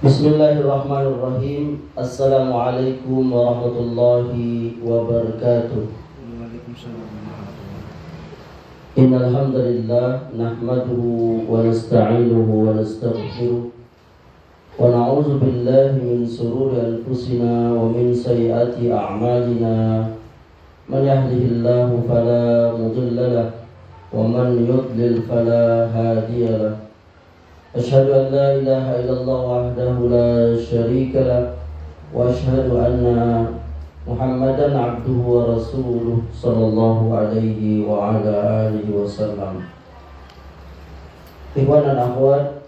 Bismillahirrahmanirrahim. Assalamualaikum warahmatullahi wabarakatuh. Innal hamdalillah nahmaduhu wa nasta'inuhu wa nastaghfiruh wa na'udzu billahi min shururi anfusina wa min sayyiati a'malina. Man yahdihillahu fala mudilla lahu wa man yudlil fala hadiya lahu. Asyhadu an la ilaha illallah wahdahu la syarika lah wa asyhadu anna Muhammadan abduhu wa rasuluh sallallahu alaihi wa ala alihi wasallam. Ikhwan dan akhwat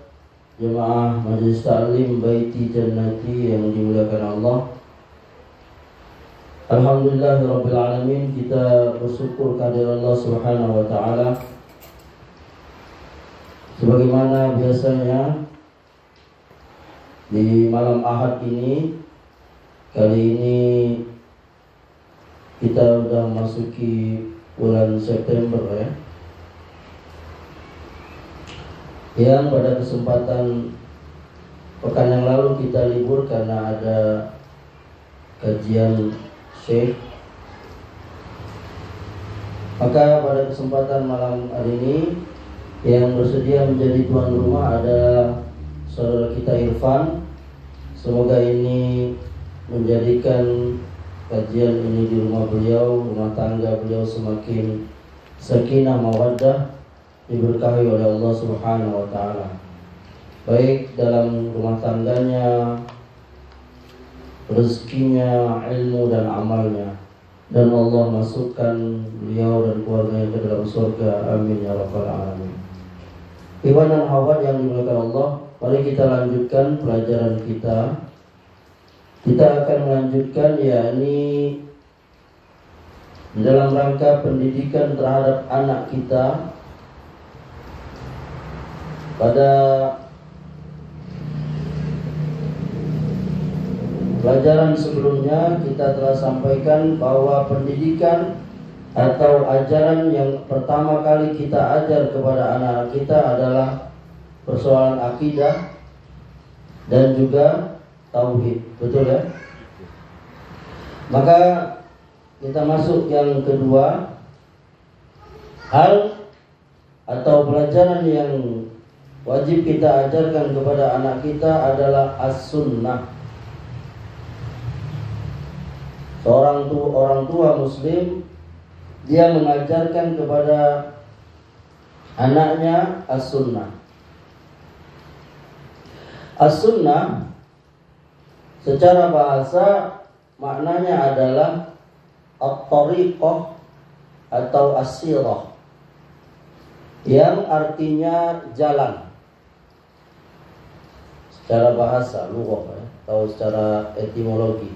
jemaah Majelis Ta'lim Baiti Jannati yang dimuliakan Allah, alhamdulillahirabbil alamin, kita bersyukur kehadirat Allah Subhanahu wa taala. Sebagaimana biasanya di malam Ahad ini, kali ini kita sudah masuki bulan September ya. Yang pada kesempatan pekan yang lalu kita libur karena ada kajian Syekh. Maka pada kesempatan malam hari ini yang bersedia menjadi tuan rumah ada saudara kita Irfan. Semoga ini menjadikan kajian ini di rumah beliau, rumah tangga beliau semakin sakinah mawaddah, diberkahi oleh Allah Subhanahu wa taala, baik dalam rumah tangganya, rezekinya, ilmu dan amalnya, dan Allah masukkan beliau dan keluarganya ke dalam surga, amin ya rabbal alamin. Ikhwan dan akhwat yang dimuliakan Allah, mari kita lanjutkan pelajaran kita. Kita akan melanjutkan yakni dalam rangka pendidikan terhadap anak kita. Pada pelajaran sebelumnya kita telah sampaikan bahwa pendidikan atau ajaran yang pertama kali kita ajar kepada anak kita adalah persoalan akidah dan juga tauhid, betul ya? Maka kita masuk yang kedua, hal atau pelajaran yang wajib kita ajarkan kepada anak kita adalah as-sunnah. Seorang orang tua muslim, dia mengajarkan kepada anaknya as-sunnah. As-sunnah secara bahasa maknanya adalah at-tariqah atau as-sirah, yang artinya jalan. Secara bahasa lughah atau secara etimologi,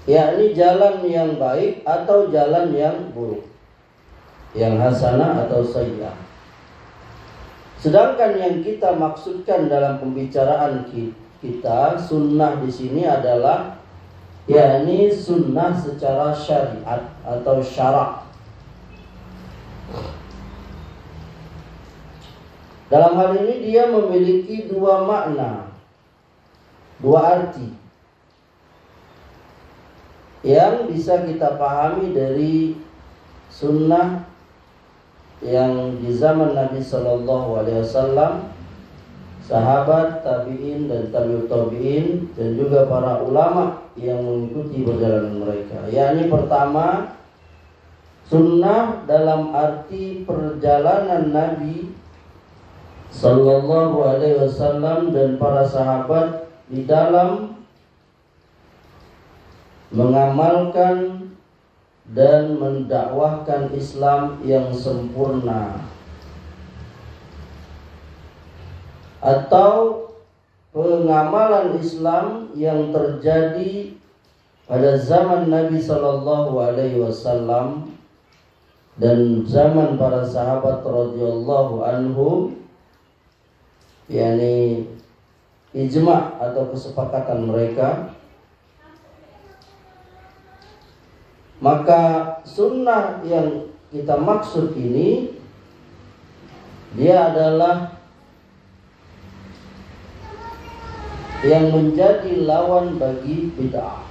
yakni jalan yang baik atau jalan yang buruk, yang hasanah atau sayyi'ah. Sedangkan yang kita maksudkan dalam pembicaraan kita, sunnah di sini adalah yakni sunnah secara syariat atau syarak. Dalam hal ini dia memiliki dua makna, dua arti yang bisa kita pahami dari sunnah yang di zaman Nabi Sallallahu Alaihi Wasallam, sahabat, tabi'in dan tabi'ut tabi'in, dan juga para ulama yang mengikuti perjalanan mereka. Yakni pertama, sunnah dalam arti perjalanan Nabi Sallallahu Alaihi Wasallam dan para sahabat di dalam mengamalkan dan mendakwahkan Islam yang sempurna, atau pengamalan Islam yang terjadi pada zaman Nabi Sallallahu Alaihi Wasallam dan zaman para sahabat radhiyallahu anhum, yakni ijma' atau kesepakatan mereka. Maka sunnah yang kita maksud ini, dia adalah yang menjadi lawan bagi bid'ah.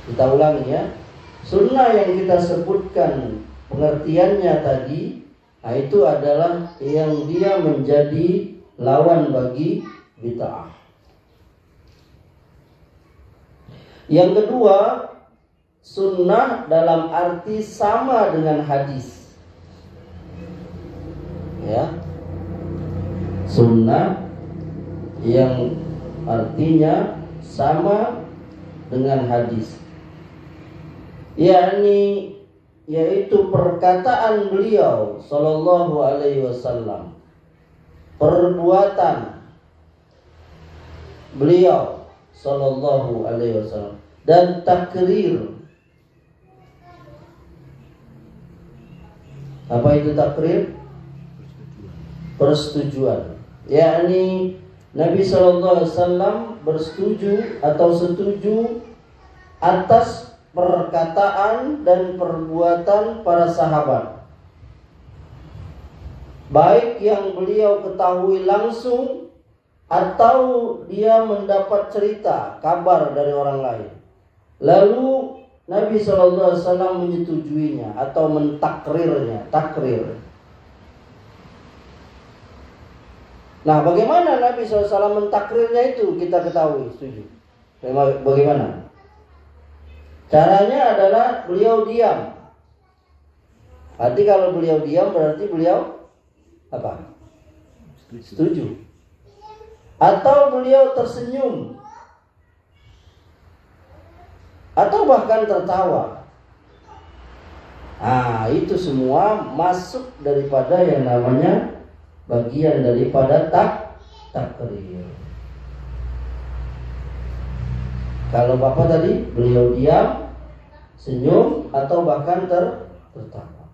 Kita ulangi ya. Sunnah yang kita sebutkan pengertiannya tadi, nah itu adalah yang dia menjadi lawan bagi bid'ah. Yang kedua, sunnah dalam arti sama dengan hadis. Ya. Sunnah yang artinya sama dengan hadis. Yaitu perkataan beliau sallallahu alaihi wasallam, perbuatan beliau sallallahu alaihi wasallam, dan takrir. Apa itu takrir? Persetujuan. Yakni Nabi sallallahu alaihi wasallam bersetuju atau setuju atas perkataan dan perbuatan para sahabat, baik yang beliau ketahui langsung atau dia mendapat cerita, kabar dari orang lain. Lalu Nabi SAW menyetujuinya atau mentakrirnya, takrir. Nah, bagaimana Nabi SAW mentakrirnya itu kita ketahui, setuju. Bagaimana? Caranya adalah beliau diam. Arti kalau beliau diam berarti beliau apa? Setuju. Atau beliau tersenyum, atau bahkan tertawa. Nah, itu semua masuk daripada yang namanya bagian daripada takrir. Kalau Bapak tadi beliau diam, senyum, atau bahkan tertawa.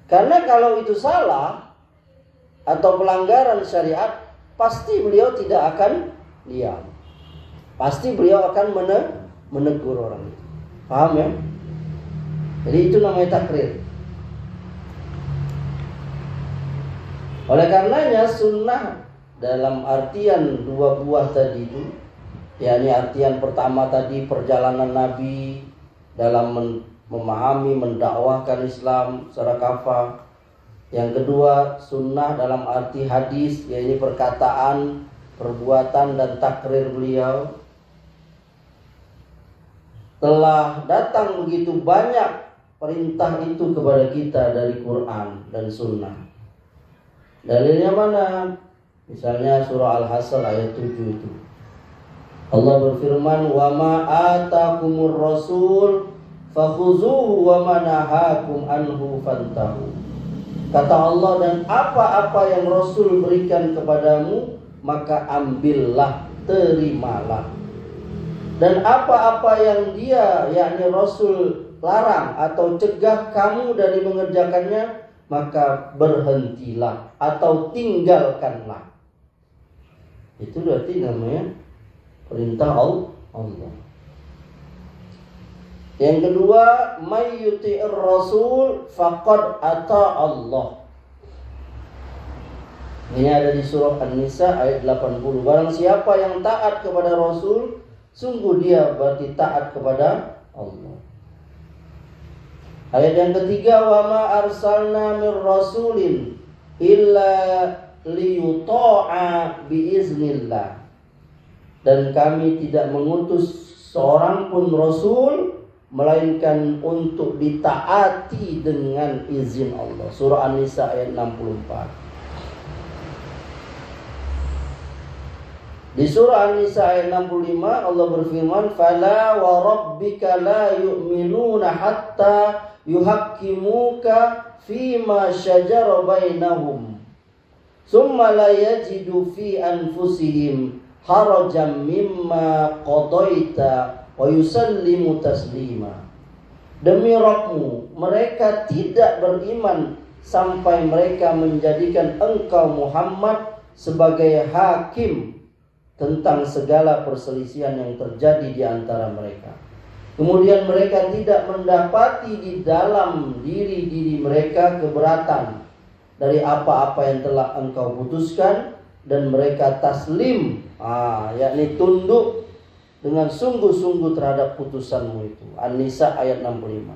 Karena kalau itu salah atau pelanggaran syariat, pasti beliau tidak akan diam. Pasti beliau akan menegur orang itu. Paham ya? Jadi itu namanya takrir. Oleh karenanya sunnah dalam artian dua buah tadi itu, yakni artian pertama tadi perjalanan Nabi dalam memahami, mendakwahkan Islam secara kafah. Yang kedua, sunnah dalam arti hadis, yaitu perkataan, perbuatan, dan takrir beliau. Telah datang begitu banyak perintah itu kepada kita dari Quran dan sunnah. Dalilnya mana? Misalnya surah Al-Hasr ayat 7 itu. Allah berfirman, "Wa ma atakumur rasul fakhuzuhu wa ma nahakum anhu fantahu." Kata Allah, dan apa-apa yang Rasul berikan kepadamu, maka ambillah, terimalah. Dan apa-apa yang dia, yakni Rasul, larang atau cegah kamu dari mengerjakannya, maka berhentilah atau tinggalkanlah. Itu berarti namanya perintah Allah. Yang kedua, may yuti'ir rasul faqad ata Allah. Ini ada di surah An-Nisa ayat 80. Barang siapa yang taat kepada Rasul, sungguh dia berarti taat kepada Allah. Ayat yang ketiga, wa ma arsalna mir rasulin illa liyuta'a biiznillah. Dan kami tidak mengutus seorang pun rasul melainkan untuk ditaati dengan izin Allah. Surah An-Nisa ayat 64. Di surah An-Nisa ayat 65 Allah berfirman, "Fala wa rabbika la yu'minuna hatta yuhaqqimuka fima syajara bainahum. Tsumma la yajidu fi anfusihim harajan mimma qadaita wa yusallimu taslima." Demi Rabbmu, mereka tidak beriman sampai mereka menjadikan engkau Muhammad sebagai hakim tentang segala perselisihan yang terjadi di antara mereka. Kemudian mereka tidak mendapati di dalam diri mereka keberatan dari apa-apa yang telah engkau putuskan, dan mereka taslim, yakni tunduk dengan sungguh-sungguh terhadap putusanmu itu. An-Nisa ayat 65.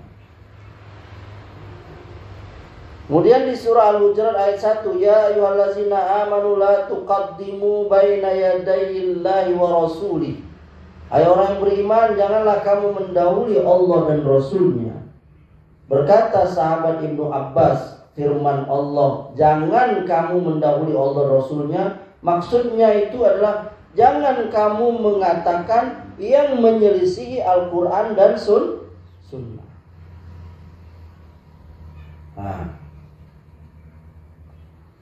Kemudian di surah Al-Hujurat ayat 1, ya ayyuhallazina amanu la tuqaddimu baina yadayillahi wa rasulih. Hai orang yang beriman, janganlah kamu mendahului Allah dan Rasulnya. Berkata sahabat Ibnu Abbas, firman Allah, jangan kamu mendahului Allah dan Rasulnya, maksudnya itu adalah jangan kamu mengatakan yang menyelisihi Al-Quran dan Sunnah.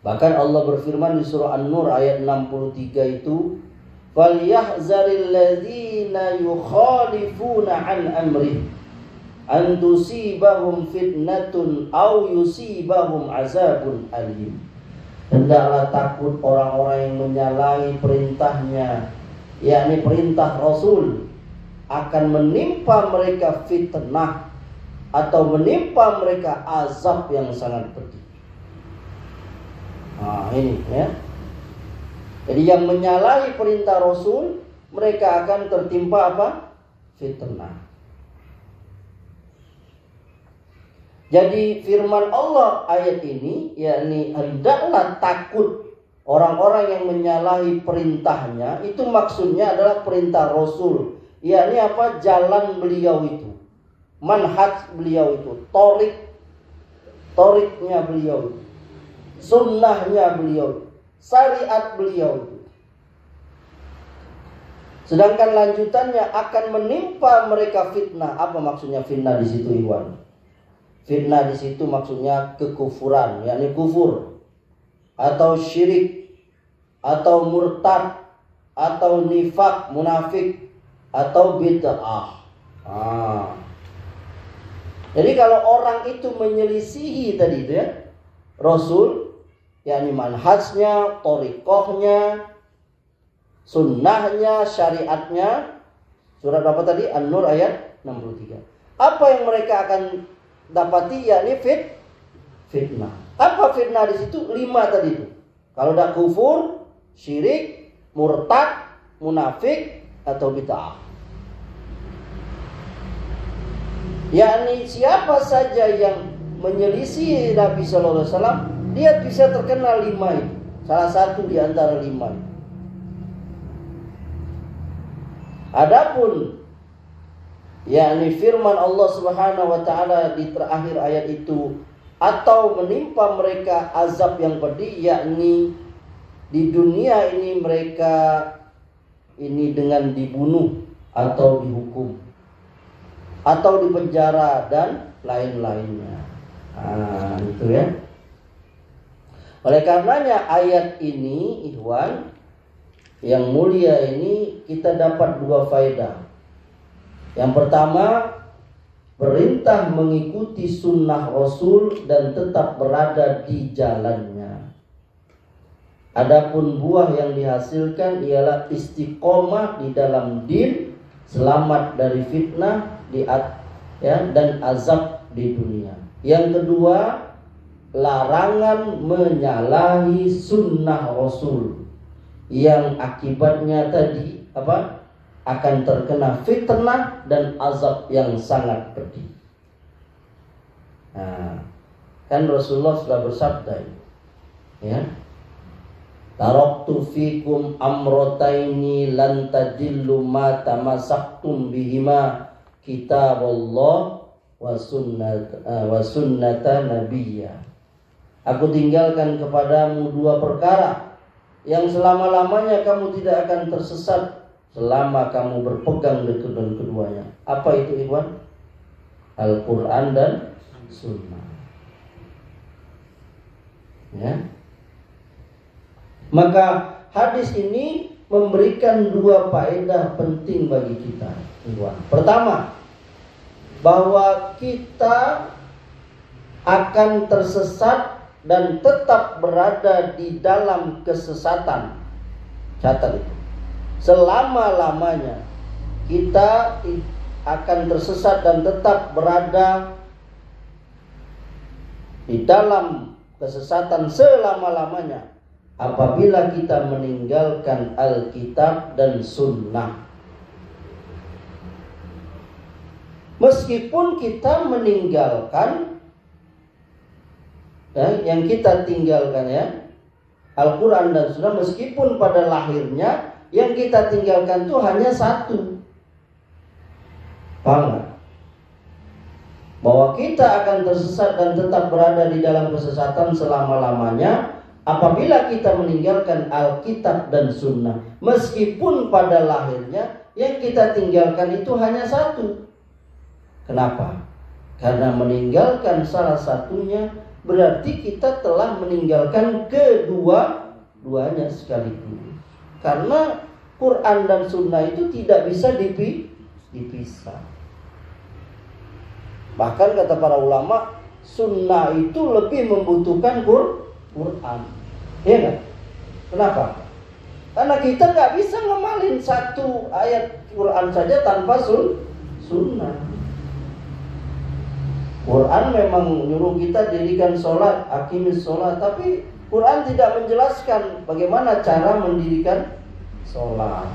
Bahkan Allah berfirman di surah An-Nur ayat 63 itu, falyahzaril ladzina yukhalifuna an amrih an tusibahum fitnatun aw yusibahum azabun alim. Hendaklah takut orang-orang yang menyalahi perintahnya, yakni perintah Rasul, akan menimpa mereka fitnah atau menimpa mereka azab yang sangat pedih. Ini ya. Jadi yang menyalahi perintah Rasul, mereka akan tertimpa apa? Fitnah. Jadi firman Allah ayat ini, yakni hendaklah takut orang-orang yang menyalahi perintahnya, itu maksudnya adalah perintah Rasul, yakni apa? Jalan beliau itu, manhaj beliau itu, toriknya beliau itu, sunnahnya beliau, syariat beliau itu. Sedangkan lanjutannya akan menimpa mereka fitnah. Apa maksudnya fitnah di situ, Iwan? Fitnah di situ maksudnya kekufuran, yakni kufur, atau syirik, atau murtad, atau nifak, munafik, atau bid'ah. Jadi kalau orang itu menyelisihi tadi itu ya, Rasul, yakni manhajnya, thariqahnya, sunnahnya, syariatnya. Surat apa tadi? An-Nur ayat 63. Apa yang mereka akan dapati, yakni fitnah. Apa fitnah di situ? 5 tadi itu. Kalau dah kufur, syirik, murtad, munafik, atau bid'ah. Yakni siapa saja yang menyelisih Nabi Sallallahu Alaihi Wasallam, dia bisa terkena 5 itu. Salah satu di antara 5 itu. Adapun yakni firman Allah Subhanahu wa taala di terakhir ayat itu, atau menimpa mereka azab yang pedih, yakni di dunia ini mereka ini dengan dibunuh atau dihukum atau dipenjara dan lain-lainnya. Itu ya. Oleh karenanya ayat ini, ikhwan yang mulia ini, kita dapat 2 faedah. Yang pertama, perintah mengikuti sunnah Rasul dan tetap berada di jalannya. Adapun buah yang dihasilkan ialah istiqomah di dalam din, selamat dari fitnah dan azab di dunia. Yang kedua, larangan menyalahi sunnah Rasul, yang akibatnya tadi apa? Akan terkena fitnah dan azab yang sangat pedih. Kan Rasulullah sudah bersabda, ya, taraktu fikum amrotaini lan tadillu ma tamassaktum bihima kitaballah wa sunnata nabiyya. Aku tinggalkan kepadamu 2 perkara yang selama-lamanya kamu tidak akan tersesat selama kamu berpegang dengan keduanya. Apa itu, ikhwan? Al-Quran dan Sunnah. Ya. Maka hadis ini memberikan 2 faedah penting bagi kita, ikhwan. Pertama, bahwa kita akan tersesat dan tetap berada di dalam kesesatan. Catat itu. Selama-lamanya kita akan tersesat dan tetap berada di dalam kesesatan selama-lamanya apabila kita meninggalkan Alkitab dan Sunnah. Meskipun kita meninggalkan yang kita tinggalkan Al-Quran dan Sunnah, meskipun pada lahirnya yang kita tinggalkan itu hanya satu. Paham gak? Bahwa kita akan tersesat dan tetap berada di dalam kesesatan selama-lamanya apabila kita meninggalkan Alkitab dan Sunnah. Meskipun pada lahirnya yang kita tinggalkan itu hanya satu. Kenapa? Karena meninggalkan salah satunya berarti kita telah meninggalkan kedua-duanya sekaligus. Karena Quran dan Sunnah itu tidak bisa dipisah. Bahkan kata para ulama, Sunnah itu lebih membutuhkan Quran. Iya nggak? Kenapa? Karena kita nggak bisa ngamalin satu ayat Quran saja tanpa Sunnah. Quran memang nyuruh kita dirikan sholat, aqimis sholat, tapi Quran tidak menjelaskan bagaimana cara mendirikan sholat.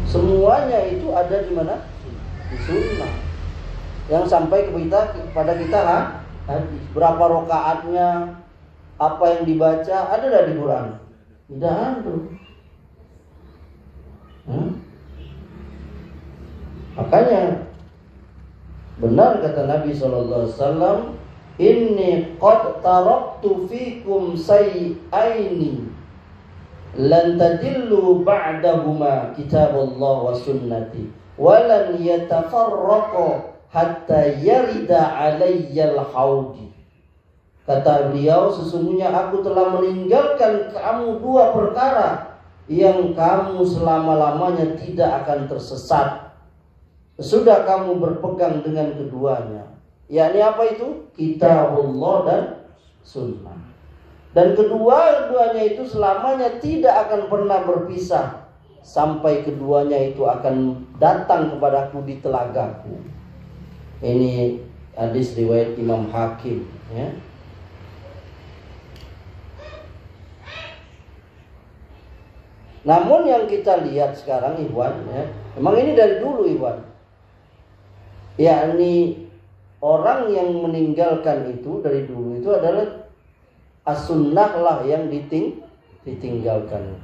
Semuanya itu ada di mana? Di Sunnah. Yang sampai kepada kita hadis. Berapa rakaatnya, apa yang dibaca, ada tidak di Quran? Tidak ada. Makanya benar kata Nabi SAW, inni qad taraktu fikum say'aini lan tadillu ba'dahuma kitabullah wa sunnati walan yatafarraqa hatta yarida alayyal haudi. Kata beliau, sesungguhnya aku telah meninggalkan kamu dua perkara yang kamu selama-lamanya tidak akan tersesat sesudah kamu berpegang dengan keduanya. Yakni apa itu? Kitabullah dan Sunnah. Dan kedua-duanya itu selamanya tidak akan pernah berpisah sampai keduanya itu akan datang kepadaku di telagaku. Ini hadis riwayat Imam Hakim, Namun yang kita lihat sekarang, Ikhwan, memang ini dari dulu, Ikhwan. Yakni orang yang meninggalkan itu dari dulu itu adalah as-sunnah lah yang ditinggalkan.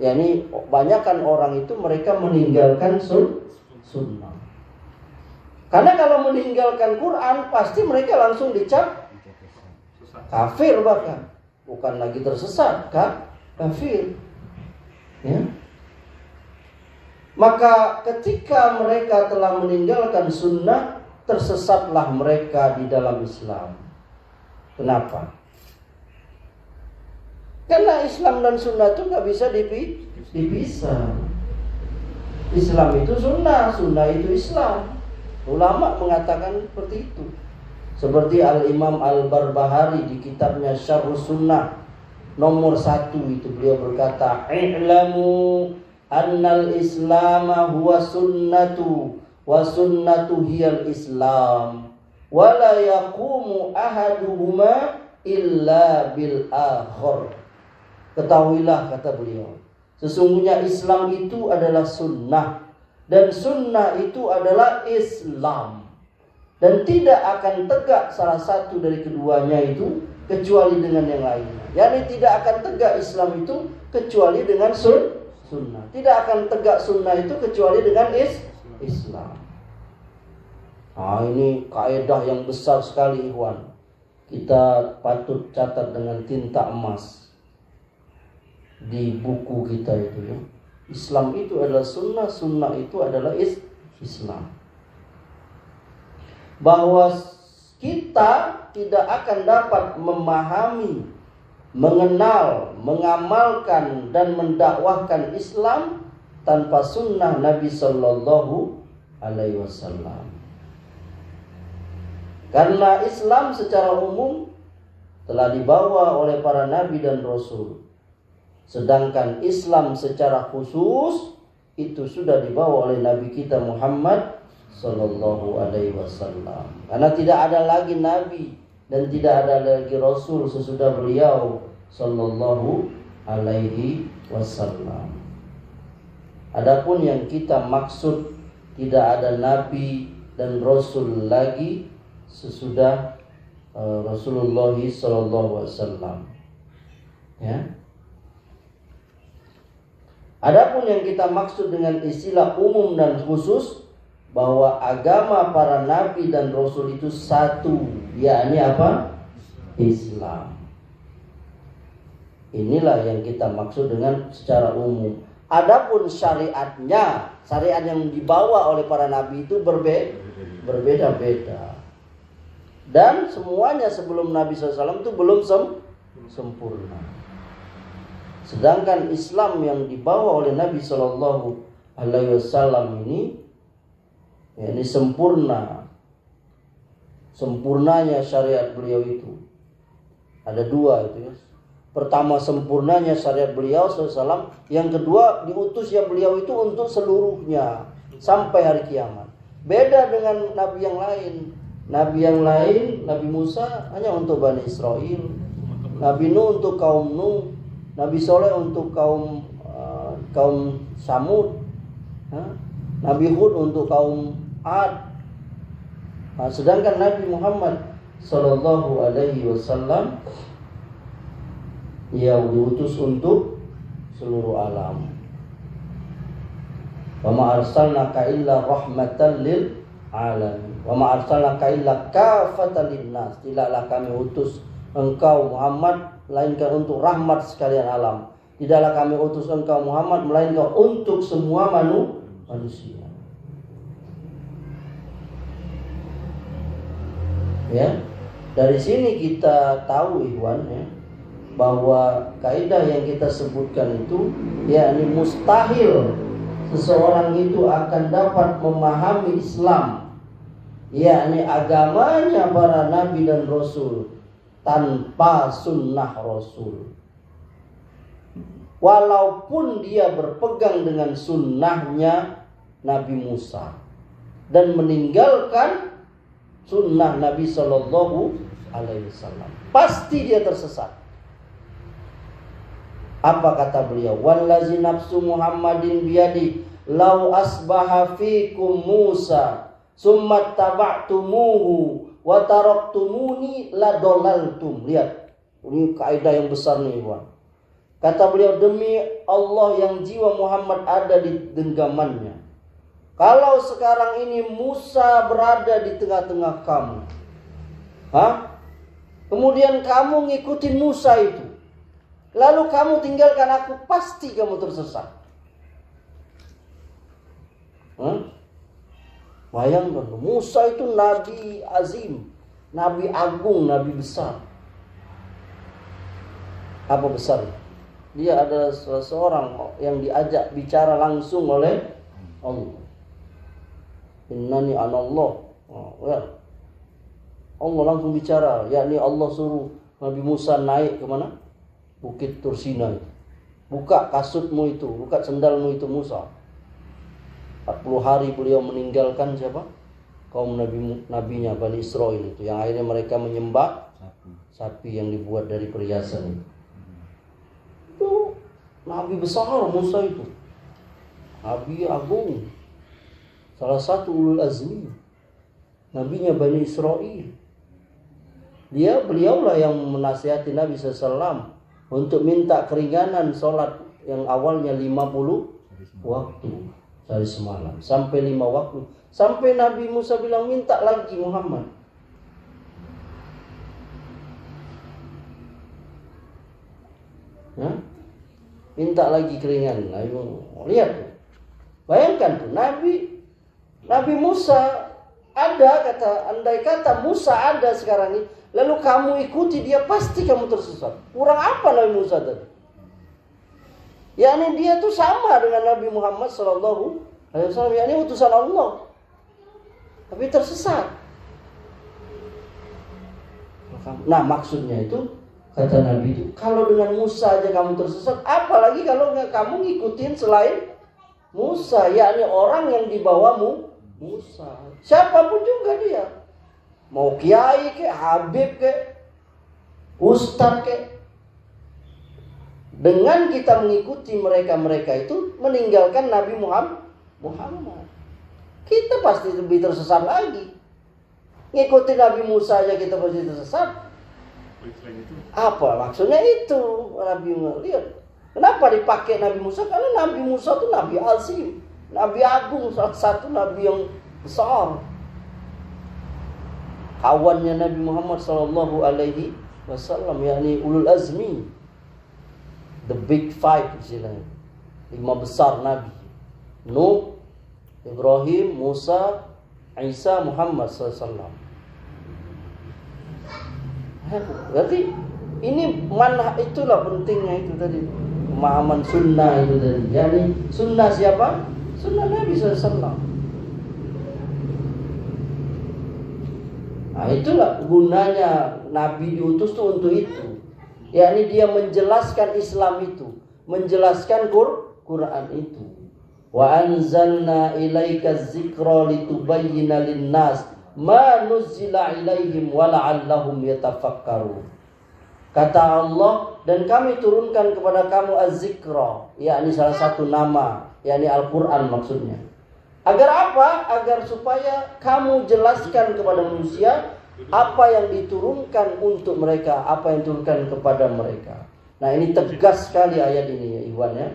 Yakni banyakkan orang itu mereka meninggalkan sunnah. Karena kalau meninggalkan Quran pasti mereka langsung dicap kafir, bahkan bukan lagi tersesat, kafir. Maka ketika mereka telah meninggalkan sunnah, tersesatlah mereka di dalam Islam. Kenapa? Karena Islam dan sunnah itu gak bisa dipisah. Islam itu sunnah, sunnah itu Islam. Ulama mengatakan seperti itu. Seperti Al-Imam Al-Barbahari di kitabnya Syarhus Sunnah nomor 1 itu beliau berkata, "I'lamu annal islama huwa sunnatu wa sunnatu hiyal islam wa la yaqumu ahaduhuma illa bil akhar." Ketahuilah, kata beliau, sesungguhnya Islam itu adalah sunnah dan sunnah itu adalah Islam, dan tidak akan tegak salah satu dari keduanya itu kecuali dengan yang lainnya. Yani tidak akan tegak Islam itu kecuali dengan sunnah. Tidak akan tegak sunnah itu kecuali dengan Islam. Ini kaidah yang besar sekali, Ikhwan. Kita patut catat dengan tinta emas di buku kita itu, Islam itu adalah sunnah, sunnah itu adalah Islam. Bahwa kita tidak akan dapat memahami, mengenal, mengamalkan dan mendakwahkan Islam tanpa sunnah Nabi Sallallahu Alaihi Wasallam. Karena Islam secara umum telah dibawa oleh para nabi dan rasul, sedangkan Islam secara khusus itu sudah dibawa oleh Nabi kita Muhammad Sallallahu Alaihi Wasallam. Karena tidak ada lagi nabi dan tidak ada lagi rasul sesudah beliau sallallahu alaihi wasallam. Adapun yang kita maksud tidak ada nabi dan rasul lagi sesudah Rasulullah sallallahu alaihi wasallam. Ya. Adapun yang kita maksud dengan istilah umum dan khusus, bahwa agama para nabi dan rasul itu satu, yakni apa? Islam. Inilah yang kita maksud dengan secara umum. Adapun syariatnya, syariat yang dibawa oleh para nabi itu berbeda-beda. Dan semuanya sebelum Nabi SAW itu belum sempurna. Sedangkan Islam yang dibawa oleh Nabi Sallallahu Alaihi Wasallam ini sempurna. Sempurnanya syariat beliau itu ada dua itu ya. Pertama, sempurnanya syariat beliau SAW. Yang kedua, diutusnya beliau itu untuk seluruhnya sampai hari kiamat. Beda dengan nabi yang lain. Nabi yang lain, Nabi Musa hanya untuk Bani Israel, Nabi Nuh untuk kaum Nuh, Nabi Soleh untuk kaum Samud, Nabi Hud untuk kaum Ad. Sedangkan Nabi Muhammad Sallallahu Alaihi Wasallam yang diutus untuk seluruh alam. Wa ma arsalnaka illa rahmatan lil alamin. Wa ma arsalnaka illa kafatan linnas. Tidaklah kami utus engkau Muhammad melainkan untuk rahmat sekalian alam. Tidaklah kami utus engkau Muhammad melainkan untuk semua manusia. Ya. Dari sini kita tahu ikhwan ya, bahwa kaidah yang kita sebutkan itu yakni mustahil seseorang itu akan dapat memahami Islam, yakni agamanya para nabi dan rasul, tanpa sunnah rasul. Walaupun dia berpegang dengan sunnahnya Nabi Musa dan meninggalkan sunnah Nabi Sallallahu Alaihi Wasallam, pasti dia tersesat. Apa kata beliau? Wallazi nafsu Muhammadin biyadi lau asbaha fikum Musa summa taba'tumuhu wa taraktumuni la dolaltum. Lihat, ini kaidah yang besar nih, Iwan. Kata beliau, demi Allah yang jiwa Muhammad ada di genggamannya, kalau sekarang ini Musa berada di tengah-tengah kamu, kemudian kamu ngikutin Musa itu, lalu kamu tinggalkan aku, pasti kamu tersesat. Bayangkan, Musa itu nabi azim, nabi agung, nabi besar. Apa besar? Dia adalah seseorang yang diajak bicara langsung oleh Allah. Innani anallah. Allah langsung bicara, yakni Allah suruh Nabi Musa naik ke mana? Bukit Tursina. Buka kasutmu itu, buka sendalmu itu Musa. 40 hari beliau meninggalkan siapa? Kaum nabinya Bani Israel itu, yang akhirnya mereka menyembah sapi yang dibuat dari perhiasan itu. Itu nabi besar Musa itu. Nabi agung. Salah satu ulul azmi. Nabinya Bani Israel. Beliaulah yang menasihati Nabi SAW untuk minta keringanan sholat yang awalnya 50 waktu dari semalam sampai 5 waktu. Sampai Nabi Musa bilang, minta lagi Muhammad. Minta lagi keringanan. Lihat, bayangkan tuh, Nabi Musa ada, andai kata Musa ada sekarang ini, lalu kamu ikuti dia, pasti kamu tersesat. Kurang apa Nabi Musa tadi? yakni dia tuh sama dengan Nabi Muhammad Sallallahu Alaihi Wasallam, yakni utusan Allah, tapi tersesat. Nah, maksudnya itu, kata Nabi itu, kalau dengan Musa aja kamu tersesat, apalagi kalau kamu ngikutin selain Musa, yakni orang yang dibawamu Musa, siapapun juga dia, mau kiai ke, habib ke, ustadz ke, Dengan kita mengikuti mereka-mereka itu meninggalkan Nabi Muhammad. Kita pasti lebih tersesat lagi. Ngikuti Nabi Musa aja kita pasti tersesat. Apa maksudnya itu? Nabi lihat. Kenapa dipakai Nabi Musa? Karena Nabi Musa itu Nabi azim, Nabi agung, salah satu Nabi yang besar. Kawannya Nabi Muhammad sallallahu alaihi wasallam, yakni ulul azmi, the big five istilahnya, 5 besar Nabi: Nuh, Ibrahim, Musa, Isa, Muhammad sallallahu alaihi wasallam. Berarti ini mana itulah pentingnya itu tadi, pemahaman sunnah itu tadi. Yani sunnah siapa? Sunnah Nabi SAW. Nah itulah gunanya Nabi diutus tuh untuk itu. Yani dia menjelaskan Islam itu, menjelaskan Quran itu. Wa anzalna ilaika dzikra litubayyana lin-nas ma nuzzila ilaihim wa la'allahum yatafakkarun. Kata Allah, dan kami turunkan kepada kamu az-zikra, yakni salah satu nama, yakni Al-Quran maksudnya. Agar apa? Agar supaya kamu jelaskan kepada manusia apa yang diturunkan untuk mereka, apa yang diturunkan kepada mereka. Nah ini tegas sekali ayat ini ya Iwan ya.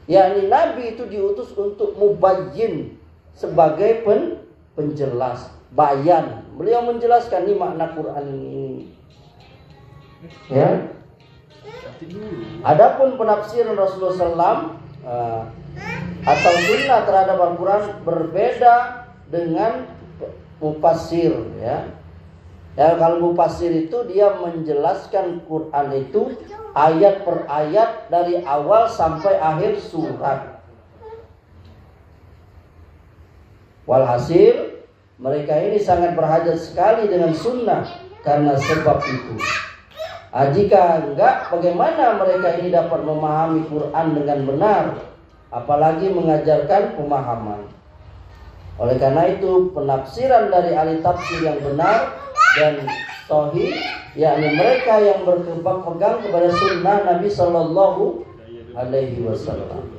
Yakni Nabi itu diutus untuk mubayyin, sebagai penjelas, bayan. Beliau menjelaskan ini makna Quran ini. Ya. Adapun penafsiran Rasulullah SAW atau sunnah terhadap Al-Quran berbeda dengan mufassir ya. Ya, kalau mufassir itu dia menjelaskan Quran itu ayat per ayat dari awal sampai akhir surat. Walhasil mereka ini sangat berhajat sekali dengan sunnah karena sebab itu. Jika enggak, bagaimana mereka ini dapat memahami Quran dengan benar, apalagi mengajarkan pemahaman. Oleh karena itu, penafsiran dari ahli tafsir yang benar dan sahih, yakni mereka yang berpegang kepada sunnah Nabi Sallallahu Alaihi Wasallam.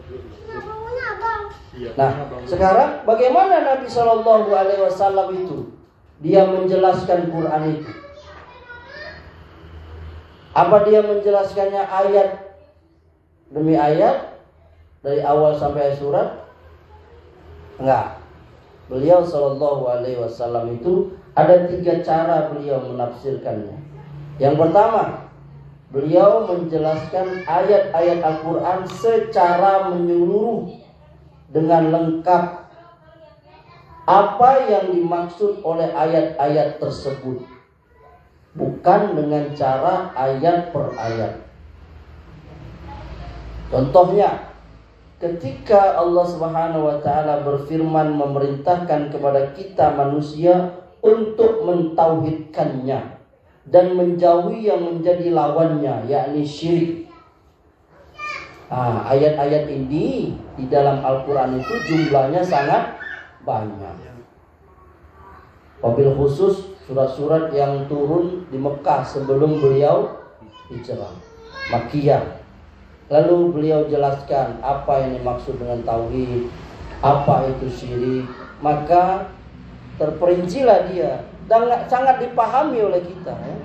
Nah, sekarang bagaimana Nabi Sallallahu Alaihi Wasallam itu dia menjelaskan Quran itu? Apa dia menjelaskannya ayat demi ayat dari awal sampai surat? Enggak. Beliau Sallallahu Alaihi Wasallam itu ada 3 cara beliau menafsirkannya. Yang pertama, beliau menjelaskan ayat-ayat Al-Quran secara menyeluruh dengan lengkap apa yang dimaksud oleh ayat-ayat tersebut, bukan dengan cara ayat per ayat. Contohnya, ketika Allah Subhanahu wa taala berfirman memerintahkan kepada kita manusia untuk mentauhidkannya dan menjauhi yang menjadi lawannya, yakni syirik. Ayat-ayat ini di dalam Al-Quran itu jumlahnya sangat banyak. Wabil khusus surat-surat yang turun di Mekah sebelum beliau hijrah, Makkiyah. Lalu beliau jelaskan apa yang dimaksud dengan tauhid, apa itu syirik. Maka terperincilah dia dan sangat dipahami oleh kita ya.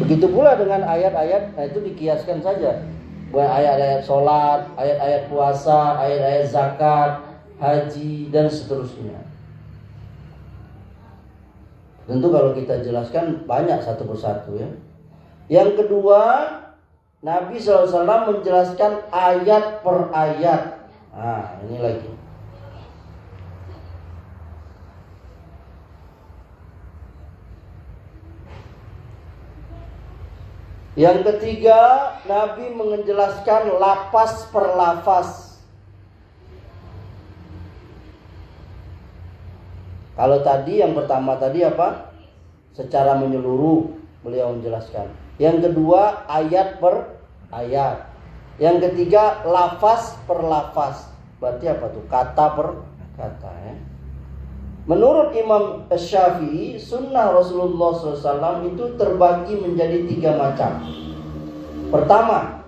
Begitu pula dengan ayat-ayat, itu dikiaskan saja. Bukan ayat-ayat sholat, ayat-ayat puasa, ayat-ayat zakat, haji, dan seterusnya. Tentu kalau kita jelaskan banyak satu persatu ya. Yang kedua, Nabi SAW menjelaskan ayat per ayat. Ini lagi. Yang ketiga, Nabi menjelaskan lafaz per lafaz. Kalau tadi yang pertama tadi apa? Secara menyeluruh beliau menjelaskan. Yang kedua ayat per ayat. Yang ketiga lafaz per lafaz. Berarti apa tuh? Kata per kata ya. Menurut Imam Syafi'i, sunnah Rasulullah SAW itu terbagi menjadi 3 macam. Pertama,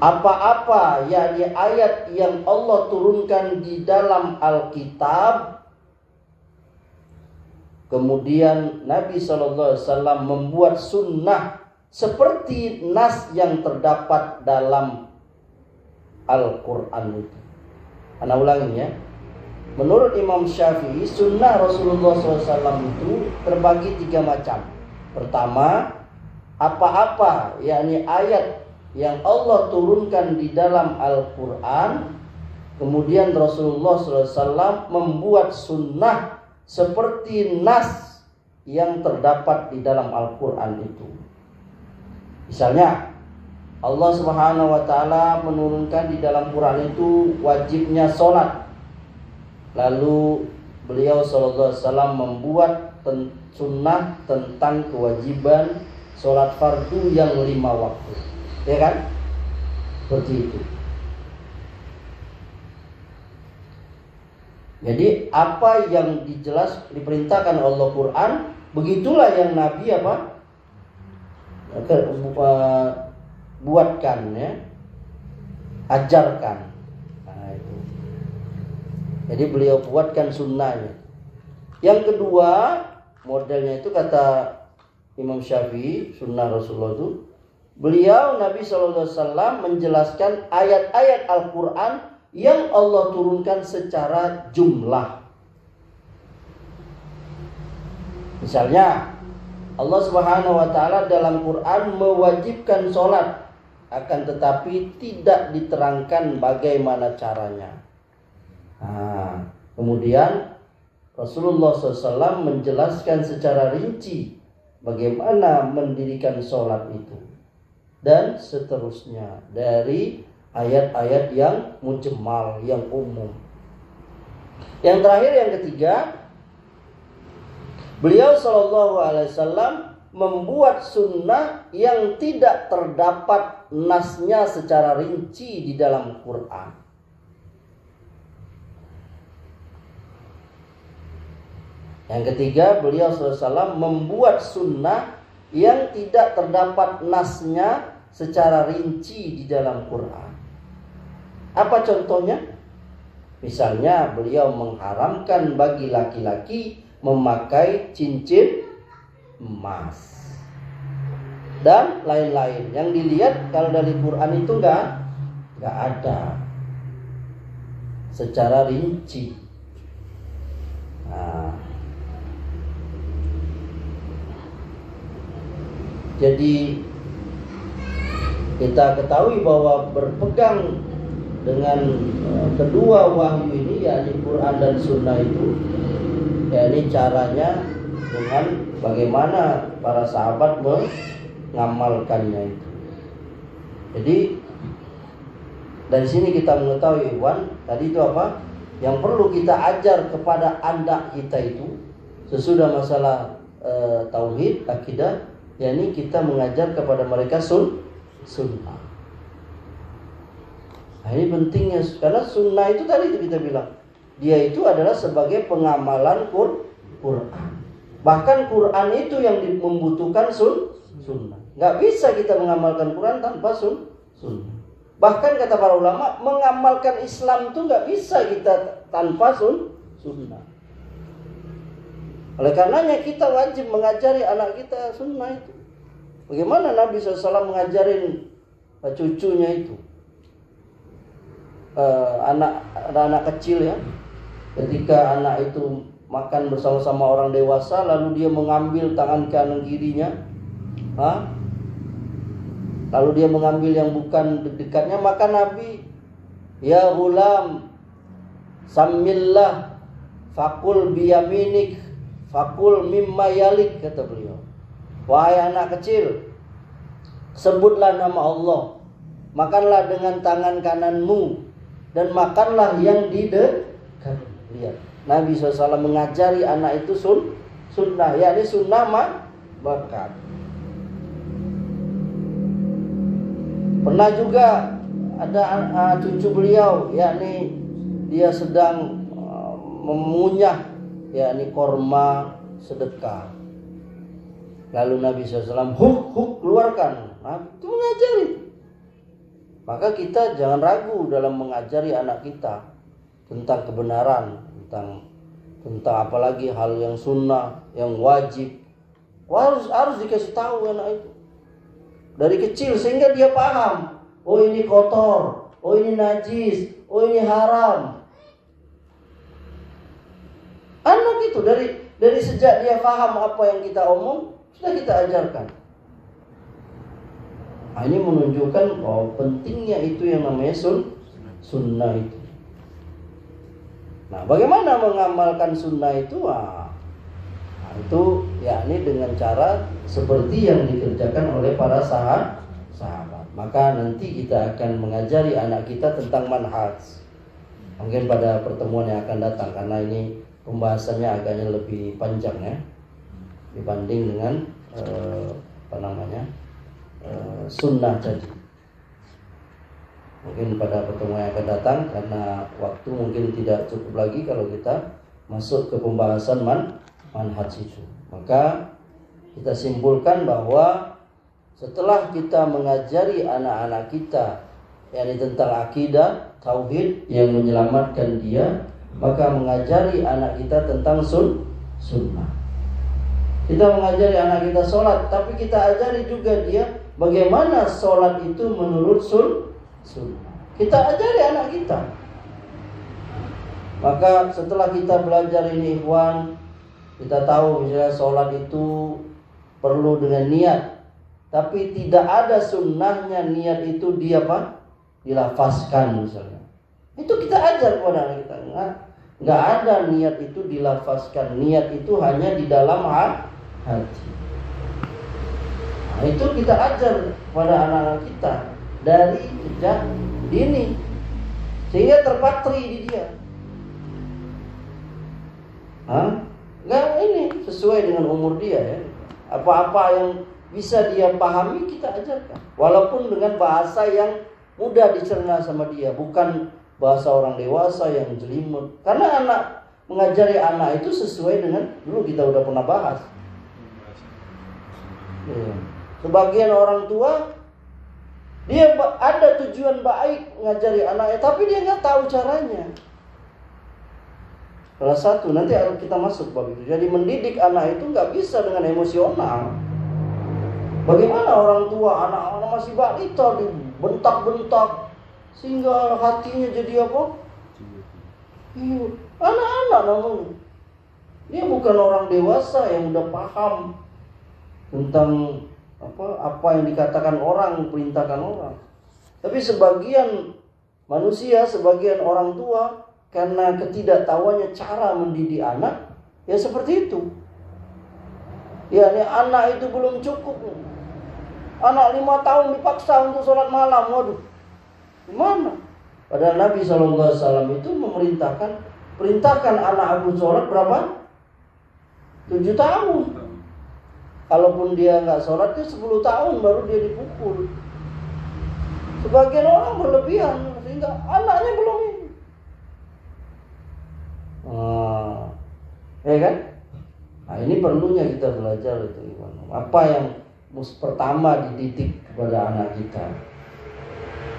apa-apa yakni ayat yang Allah turunkan di dalam Alkitab, kemudian Nabi SAW membuat sunnah seperti nas yang terdapat dalam Al-Quran itu. Ana ulangi ya. Menurut Imam Syafi'i, sunnah Rasulullah SAW itu terbagi 3 macam. Pertama, apa-apa yakni ayat yang Allah turunkan di dalam Al-Quran, kemudian Rasulullah SAW membuat sunnah seperti nas yang terdapat di dalam Al-Quran itu. Misalnya, Allah Subhanahu wa Ta'ala menurunkan di dalam Quran itu wajibnya sholat. Lalu beliau sallallahu alaihi wasallam membuat sunnah tentang kewajiban sholat fardu yang 5 waktu. Ya kan? Seperti itu. Jadi apa yang diperintahkan Allah Quran, begitulah yang Nabi buatkan ya, ajarkan. Nah, itu. Jadi beliau buatkan sunnahnya. Yang kedua, modelnya itu kata Imam Syafi'i, sunnah Rasulullah itu, beliau Nabi SAW menjelaskan ayat-ayat Al-Quran yang Allah turunkan secara jumlah. Misalnya, Allah Subhanahu wa Ta'ala dalam Quran mewajibkan sholat, akan tetapi tidak diterangkan bagaimana caranya. Nah, kemudian Rasulullah SAW menjelaskan secara rinci bagaimana mendirikan sholat itu, dan seterusnya dari ayat-ayat yang mujmal, yang umum. Yang terakhir, yang ketiga, beliau Shallallahu Alaihi Wasallam membuat sunnah yang tidak terdapat nasnya secara rinci di dalam Quran. Yang ketiga, beliau SAW membuat sunnah yang tidak terdapat nasnya secara rinci di dalam Quran. Apa contohnya? Misalnya beliau mengharamkan bagi laki-laki memakai cincin emas dan lain-lain. Yang dilihat kalau dari Quran itu enggak ada secara rinci. Nah, jadi kita ketahui bahwa berpegang dengan kedua wahyu ini, yakni Quran dan Sunnah itu, yakni caranya dengan bagaimana para sahabat mengamalkannya itu. Jadi dari sini kita mengetahui, Iwan, tadi itu apa? Yang perlu kita ajar kepada anak kita itu sesudah masalah tauhid, akidah, yakni kita mengajar kepada mereka sunnah. Nah, ini pentingnya, karena sunnah itu tadi itu kita bilang, dia itu adalah sebagai pengamalan Quran. Bahkan Quran itu yang membutuhkan sunnah. Nggak bisa kita mengamalkan Quran tanpa sunnah. Bahkan kata para ulama, mengamalkan Islam itu nggak bisa kita tanpa sunnah. Oleh karenanya kita wajib mengajari anak kita sunnah itu. Bagaimana Nabi SAW mengajarin cucunya itu, anak kecil ya, ketika anak itu makan bersama-sama orang dewasa, lalu dia mengambil tangan kanan kirinya, lalu dia mengambil yang bukan dekatnya, maka Nabi, ya ghulam, samillah, fakul biyaminik, fakul mimma yalik, kata beliau. Wahai anak kecil, sebutlah nama Allah, makanlah dengan tangan kananmu, dan makanlah yang di dekat. Lihat, Nabi SAW mengajari anak itu sunnah, yakni sunnah bakat. Pernah juga ada cucu beliau, yakni dia sedang mengunyah, yakni korma sedekah. Lalu Nabi SAW, huk keluarkan. Nabi itu mengajari. Maka kita jangan ragu dalam mengajari anak kita tentang kebenaran, tentang apalagi hal yang sunnah, yang wajib. Harus dikasih tahu anak itu dari kecil sehingga dia paham. Oh ini kotor, oh ini najis, oh ini haram. Anak itu dari sejak dia paham apa yang kita omong sudah kita ajarkan. Nah, ini menunjukkan pentingnya itu yang namanya sunnah itu. Nah, bagaimana mengamalkan sunnah itu? Itu yakni dengan cara seperti yang dikerjakan oleh para sahabat. Maka nanti kita akan mengajari anak kita tentang manhaj. Mungkin pada pertemuan yang akan datang, karena ini pembahasannya agaknya lebih panjang ya dibanding dengan sunnah tadi. Mungkin pada pertemuan yang akan datang, karena waktu mungkin tidak cukup lagi kalau kita masuk ke pembahasan manhaj itu. Maka kita simpulkan bahwa setelah kita mengajari anak-anak kita yakni tentang akidah, tauhid yang menyelamatkan dia, maka mengajari anak kita tentang sunnah. Kita mengajari anak kita sholat, tapi kita ajari juga dia bagaimana sholat itu menurut sunnah. Kita ajari anak kita. Maka setelah kita belajar ini ikhwan, kita tahu misalnya sholat itu perlu dengan niat, tapi tidak ada sunnahnya niat itu dilafazkan misalnya. Itu kita ajar kepada anak kita. Nggak ada niat itu dilafazkan. Niat itu hanya di dalam hati. Nah, itu kita ajar kepada anak-anak kita dari sejak dini, sehingga terpatri di dia. Nggak ini sesuai dengan umur dia ya. Apa-apa yang bisa dia pahami kita ajarkan, walaupun dengan bahasa yang mudah dicerna sama dia, bukan bahasa orang dewasa yang jelimet. Karena mengajari anak itu sesuai dengan dulu kita udah pernah bahas. Sebagian orang tua dia ada tujuan baik ngajari anaknya, tapi dia nggak tahu caranya. Salah satu nanti kita masuk bab itu. Jadi mendidik anak itu nggak bisa dengan emosional. Bagaimana orang tua anak-anak masih balita dibentak-bentak sehingga hatinya jadi apa? Anak-anak namanya. Dia bukan orang dewasa yang udah paham tentang apa yang dikatakan orang, perintahkan orang. Tapi sebagian manusia, sebagian orang tua, karena ketidaktahuannya cara mendidik anak, ya seperti itu. Ya, ini anak itu belum cukup. Anak 5 tahun dipaksa untuk sholat malam, waduh, gimana? Padahal Nabi SAW itu perintahkan anak Abu sholat berapa? 7 tahun. Kalaupun dia nggak sholat itu 10 tahun baru dia dipukul. Sebagian orang berlebihan sehingga anaknya belum ini. Ya kan? Nah, ini perlunya kita belajar itu gimana. Apa yang pertama dididik kepada anak kita,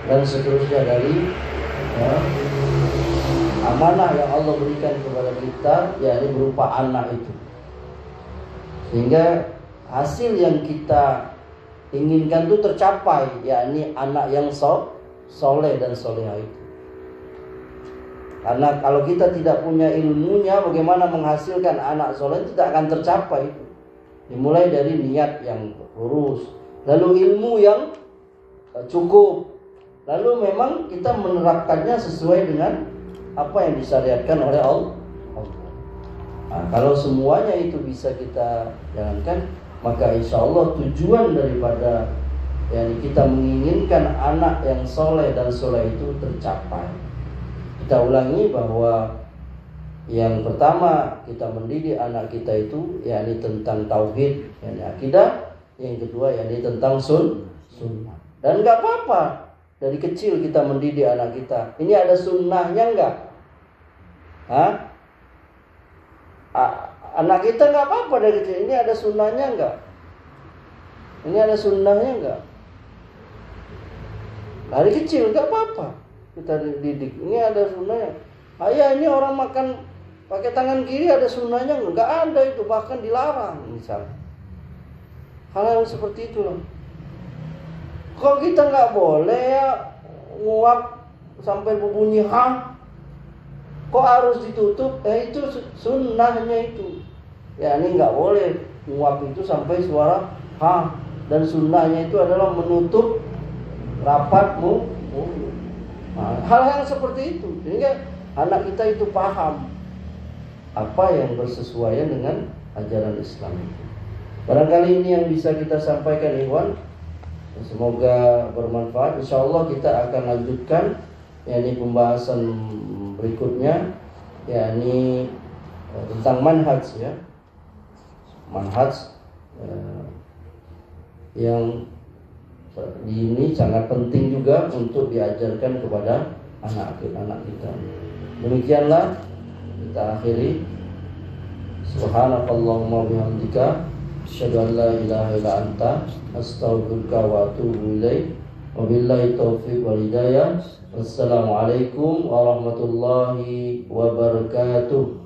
dan seterusnya dari amanah yang Allah berikan kepada kita, yakni berupa anak itu, sehingga hasil yang kita inginkan itu tercapai, yakni anak yang soleh dan soleha itu. Karena kalau kita tidak punya ilmunya, bagaimana menghasilkan anak soleh, tidak akan tercapai. Dimulai dari niat yang lurus, lalu ilmu yang cukup, lalu memang kita menerapkannya sesuai dengan apa yang disyariatkan oleh Allah. Nah, kalau semuanya itu bisa kita jalankan, maka insya Allah tujuan daripada yang kita menginginkan anak yang soleh dan soleh itu tercapai. Kita ulangi bahwa yang pertama kita mendidik anak kita itu yakni tentang tauhid, yakni akidah. Yang kedua yakni tentang sunnah. Dan nggak apa-apa dari kecil kita mendidik anak kita. Ini ada sunnahnya nggak? Anak kita nggak apa-apa dari kecil. Ini ada sunnahnya nggak? Ini ada sunnahnya nggak? Dari kecil nggak apa-apa kita didik. Ini ada sunnahnya. Ayah, ini orang makan pakai tangan kiri ada sunnahnya nggak? Ada itu, bahkan dilarang misalnya. Hal-hal seperti itu loh. Kalau kita nggak boleh ya nguap sampai berbunyi ha, kok harus ditutup? Itu sunnahnya itu. Ya ini nggak boleh nguap itu sampai suara ha, dan sunnahnya itu adalah menutup rapat mulut. Nah, hal-hal seperti itu, sehingga anak kita itu paham apa yang bersesuaian dengan ajaran Islam. Barangkali ini yang bisa kita sampaikan, ikhwan. Semoga bermanfaat. Insyaallah kita akan lanjutkan yakni pembahasan berikutnya, yakni tentang manhaj ya. Manhaj yang ini sangat penting juga untuk diajarkan kepada anak-anak kita. Demikianlah kita akhiri. Subhanakallahumma bihamdika asyhadu an la ilaha illa anta astaghfiruka wa atubu ilaik. Wabillahi taufiq wal hidayah. Wassalamualaikum warahmatullahi wabarakatuh.